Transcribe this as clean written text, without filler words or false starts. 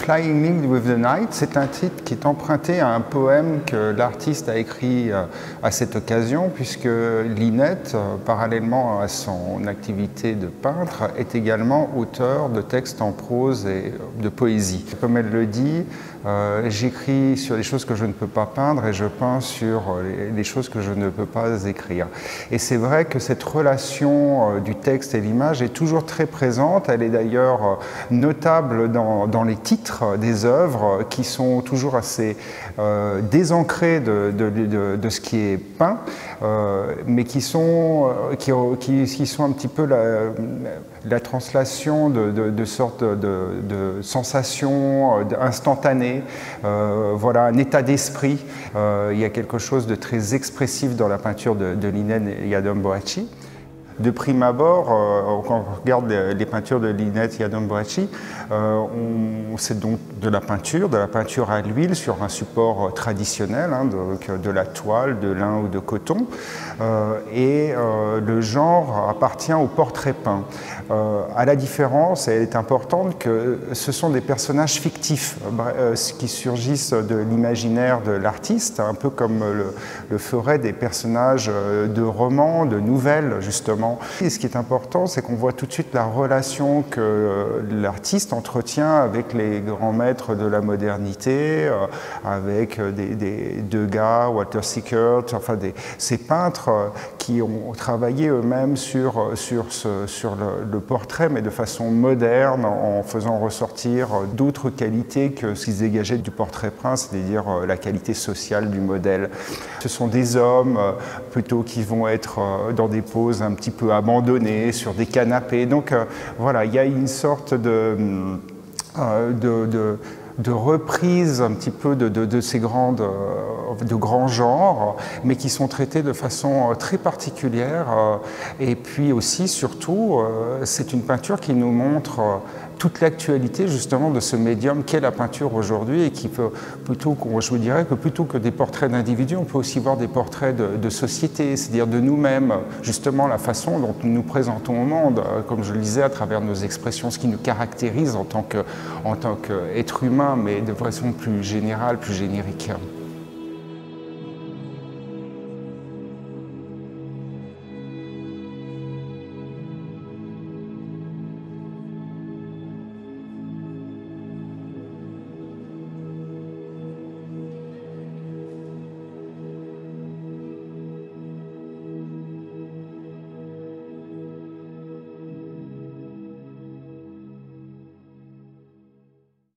Flying Link with the Night, c'est un titre qui est emprunté à un poème que l'artiste a écrit à cette occasion, puisque Lynette, parallèlement à son activité de peintre, est également auteur de textes en prose et de poésie. Comme elle le dit, j'écris sur les choses que je ne peux pas peindre et je peins sur les choses que je ne peux pas écrire. Et c'est vrai que cette relation du texte et l'image est toujours très présente. Elle est d'ailleurs notable dans les titres des œuvres qui sont toujours assez désancrés de ce qui est peint, mais qui sont un petit peu la translation de sortes de sensations instantanées, voilà, un état d'esprit. Il y a quelque chose de très expressif dans la peinture de Lynette Yiadom-Boakshi. De prime abord, quand on regarde les peintures de Lynette Yiadom-Boakshi, c'est donc de la peinture à l'huile sur un support traditionnel, hein, donc de la toile, de lin ou de coton, et le genre appartient au portrait peint. À la différence, elle est importante, que ce sont des personnages fictifs qui surgissent de l'imaginaire de l'artiste, un peu comme le feraient des personnages de romans, de nouvelles, justement. Et ce qui est important, c'est qu'on voit tout de suite la relation que l'artiste entretient avec les grands maîtres de la modernité, avec des Degas, Walter Sickert, enfin ces peintres qui ont travaillé eux-mêmes sur le portrait, mais de façon moderne, en faisant ressortir d'autres qualités que ce qu'ils dégageaient du portrait peint, c'est-à-dire la qualité sociale du modèle. Ce sont des hommes plutôt qui vont être dans des poses un petit peu abandonnés, sur des canapés. Donc voilà, il y a une sorte de reprise un petit peu de ces grands genres, mais qui sont traités de façon très particulière. Et puis aussi, surtout, c'est une peinture qui nous montre toute l'actualité justement de ce médium qu'est la peinture aujourd'hui, et qui peut, je vous dirais que plutôt que des portraits d'individus, on peut aussi voir des portraits de société, c'est-à-dire de nous-mêmes, justement la façon dont nous nous présentons au monde, comme je le disais, à travers nos expressions, ce qui nous caractérise en tant qu'être humain, mais de façon plus générale, plus générique.